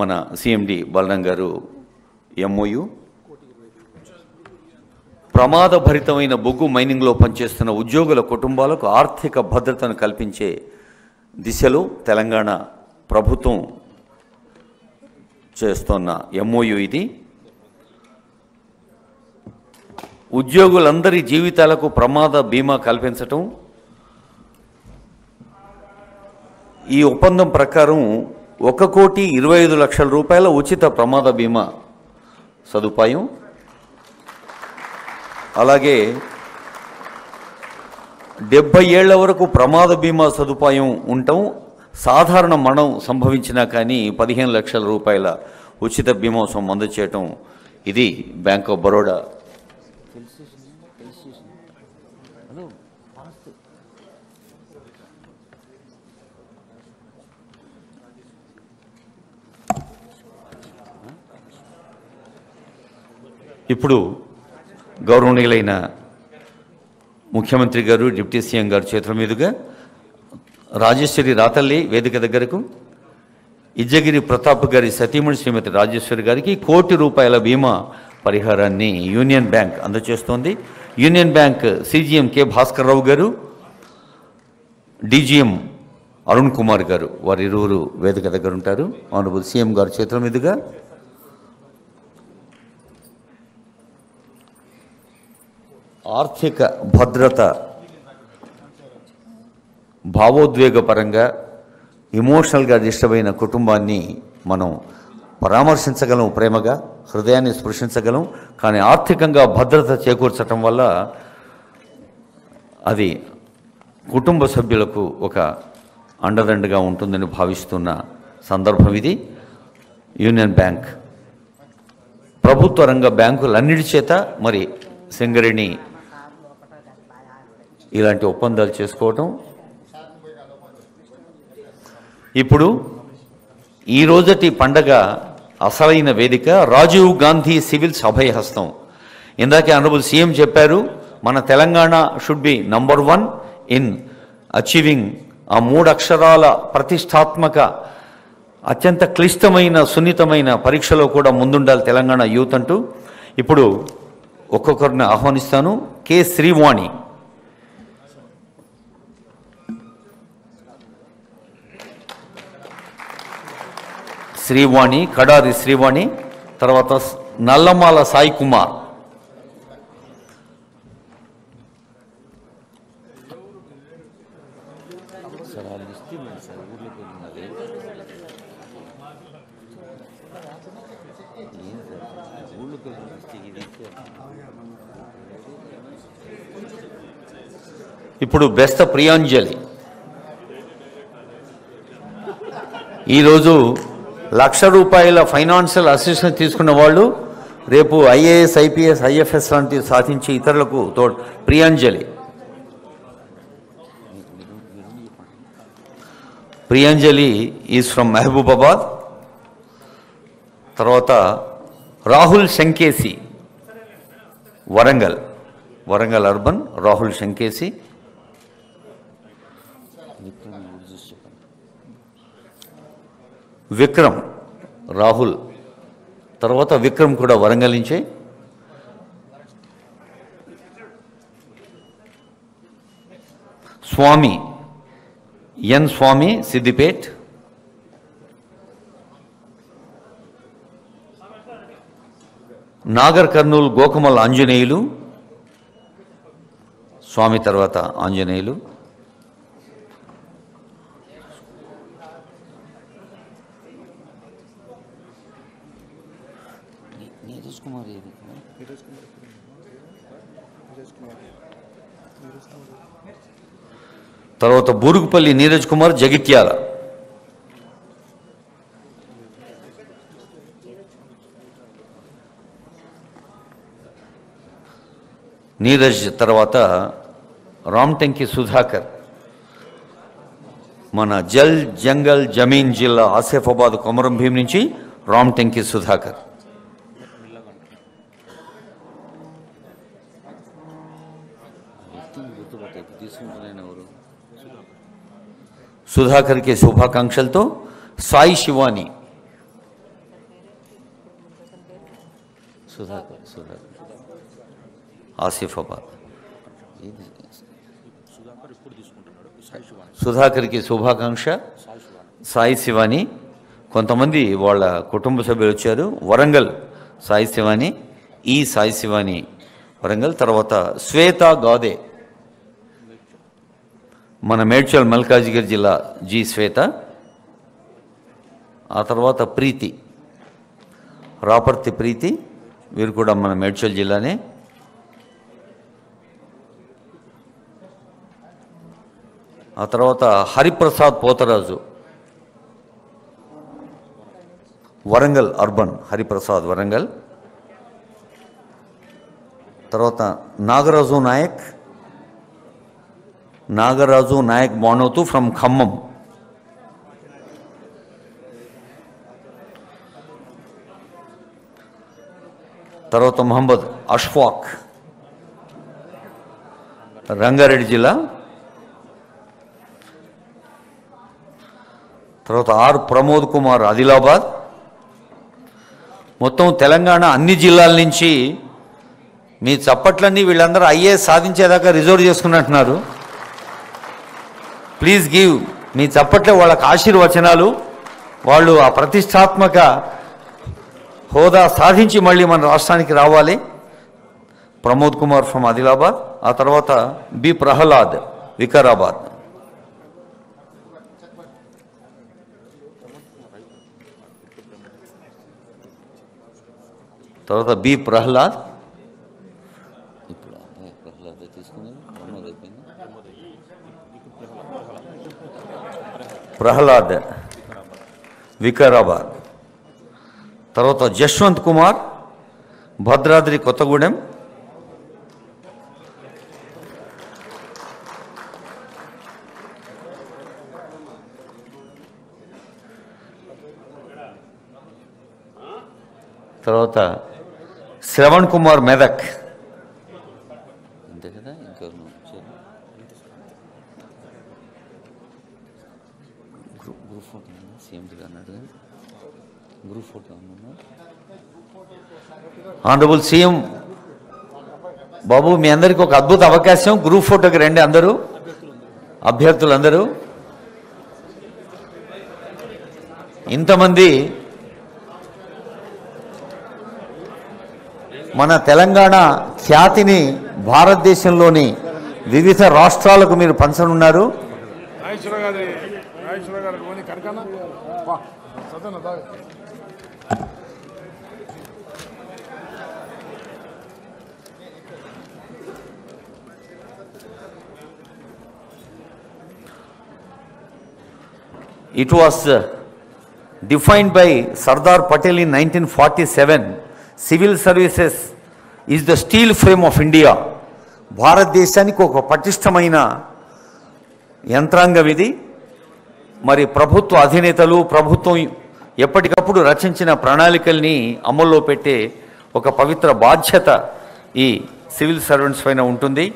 మన సిఎండి బలరాం గారు ఎంఓయు ప్రమాదభరితమైన బొగ్గు మైనింగ్లో పనిచేస్తున్న ఉద్యోగుల కుటుంబాలకు ఆర్థిక భద్రతను కల్పించే దిశలో తెలంగాణ ప్రభుత్వం చేస్తున్న ఎంఓయు ఇది. ఉద్యోగులందరి జీవితాలకు ప్రమాద బీమా కల్పించటం. ఈ ఒప్పందం ప్రకారం 1,25,00,000 రూపాయల ఉచిత ప్రమాద బీమా సదుపాయం, అలాగే 70 ఏళ్ల వరకు ప్రమాద బీమా సదుపాయం ఉండటం. సాధారణ మరణం సంభవించినా కానీ 15 లక్షల రూపాయల ఉచిత బీమా సొమ్ము అందజేయటం. ఇది బ్యాంక్ ఆఫ్ బరోడా ఇప్పుడు గౌరవనీయులైన ముఖ్యమంత్రి గారు, డిప్యూటీ సీఎం గారు చేతుల మీదుగా రాజేశ్వరి రాతల్లి వేదిక దగ్గరకు, ఇజ్జగిరి ప్రతాప్ గారి సతీమణి శ్రీమతి రాజేశ్వరి గారికి 1 కోటి రూపాయల బీమా పరిహారాన్ని యూనియన్ బ్యాంక్ అందజేస్తోంది. Union bank CGM K Bhaskar Rao గారు, డీజీఎం అరుణ్ కుమార్ గారు వారిరువురు వేదిక దగ్గర ఉంటారు. ఆనరబుల్ సీఎం గారి చేతుల మీదుగా ఆర్థిక భద్రత భావోద్వేగపరంగా ఎమోషనల్గా డిస్టర్బ్ అయిన కుటుంబాన్ని మనం పరామర్శించగలం, ప్రేమగా హృదయాన్ని స్పృశించగలం. కానీ ఆర్థికంగా భద్రత చేకూర్చటం వల్ల అది కుటుంబ సభ్యులకు ఒక అండదండగా ఉంటుందని భావిస్తున్న సందర్భం ఇది. యూనియన్ బ్యాంక్ ప్రభుత్వ రంగ బ్యాంకులన్నిటి చేత మరి సింగరేణి ఇలాంటి ఒప్పందాలు చేసుకోవటం. ఇప్పుడు ఈ రోజటి పండగ అసలైన వేదిక రాజీవ్ గాంధీ సివిల్స్ అభయహస్తం. ఇందాకే ఆనరబుల్ సీఎం చెప్పారు, మన Telangana should be number 1 in achieving ఆ 3 అక్షరాల ప్రతిష్టాత్మక అత్యంత క్లిష్టమైన సున్నితమైన పరీక్షలో కూడా ముందుండాలి తెలంగాణ యూత్ అంటూ. ఇప్పుడు ఒక్కొక్కరిని ఆహ్వానిస్తాను. కె శ్రీవాణి, కడారి శ్రీవాణి, తర్వాత నల్లమాల సాయి కుమార్, ఇప్పుడు బెస్త ప్రియాంజలి. ఈరోజు 1,00,000 రూపాయల ఫైనాన్షియల్ అసిస్టెన్స్ తీసుకున్న వాళ్ళు రేపు ఐఏఎస్, ఐపీఎస్, ఐఎఫ్ఎస్ లాంటివి సాధించి ఇతరులకు తోడు. Priyanjali is from Mahabubabad. తర్వాత రాహుల్ శంకేసి, వరంగల్ అర్బన్. రాహుల్ శంకేసి. విక్రమ్, రాహుల్ తర్వాత విక్రమ్ కూడా వరంగల్ నుంచే. స్వామి, ఎన్ స్వామి, సిద్దిపేట్. నాగర్ కర్నూలు గోకమల్ ఆంజనేయులు, స్వామి తర్వాత ఆంజనేయులు. తర్వాత బూరుగుపల్లి నీరజ్ కుమార్, జగిత్యాల. నీరజ్ తర్వాత రామ్టెంకి సుధాకర్, మన జల్ జంగల్ జమీన్ జిల్లా ఆసిఫాబాద్ కొమరం భీం నుంచి రామ్టెంకి సుధాకర్. సుధాకర్కి శుభాకాంక్షలతో సాయి శివాని, ఆసిఫాబాద్. సుధాకర్కి శుభాకాంక్ష. సాయి శివాని, కొంతమంది వాళ్ళ కుటుంబ సభ్యులు వచ్చారు. వరంగల్ సాయి శివాని, ఈ సాయి శివాని వరంగల్. తర్వాత శ్వేత గాదే, మన మేడ్చల్ మల్కాజిగిరి జిల్లా జి శ్వేత. ఆ తర్వాత ప్రీతి, రాపర్తి ప్రీతి, వీరు కూడా మన మేడ్చల్ జిల్లానే. ఆ తర్వాత హరిప్రసాద్ పోతరాజు, వరంగల్ అర్బన్, హరిప్రసాద్ వరంగల్. తర్వాత నాగరాజు నాయక్ బానోతు ఫ్రమ్ ఖమ్మం. తర్వాత మొహమ్మద్ అష్ఫాక్, రంగారెడ్డి జిల్లా. తర్వాత ఆర్ ప్రమోద్ కుమార్, ఆదిలాబాద్. మొత్తం తెలంగాణ అన్ని జిల్లాల నుంచి మీ చప్పట్లన్నీ వీళ్ళందరూ ఐఏఎస్ సాధించేదాకా రిజర్వ్ చేసుకున్నట్టున్నారు. ప్లీజ్ గివ్ మీ చప్పట్లే వాళ్ళకి ఆశీర్వచనాలు. వాళ్ళు ఆ ప్రతిష్టాత్మక హోదా సాధించి మళ్ళీ మన రాష్ట్రానికి రావాలి. ప్రమోద్ కుమార్ ఫ్రమ్ ఆదిలాబాద్. ఆ తర్వాత బి ప్రహ్లాద్, వికారాబాద్. తర్వాత బి ప్రహ్లాద్, ప్రహ్లాద్ వికారాబాద్. తర్వాత జశ్వంత్ కుమార్, భద్రాద్రి కొత్తగూడెం. తర్వాత శ్రవణ్ కుమార్, మెదక్. అంతే కదా, ఇంకా గ్రూప్ ఫోటో సీఎండి అన్నాడు. గ్రూప్ ఫోటో ఆనరబుల్ సీఎం బాబు, మీ అందరికీ ఒక అద్భుత అవకాశం. గ్రూప్ ఫోటోకి రండి అందరూ, అభ్యర్థులందరూ. ఇంతమంది మన తెలంగాణ ఖ్యాతిని భారతదేశంలోని వివిధ రాష్ట్రాలకు మీరు పంచనున్నారు. It was defined by Sardar Patel in 1947. Civil services is the steel frame of India. భారతదేశానికి ఒక పటిష్టమైన యంత్రాంగం ఇది. మరి ప్రభుత్వ అధినేతలు, ప్రభుత్వం ఎప్పటికప్పుడు రచించిన ప్రణాళికల్ని అమల్లో పెట్టే ఒక పవిత్ర బాధ్యత ఈ సివిల్ సర్వెంట్స్ పైన ఉంటుంది.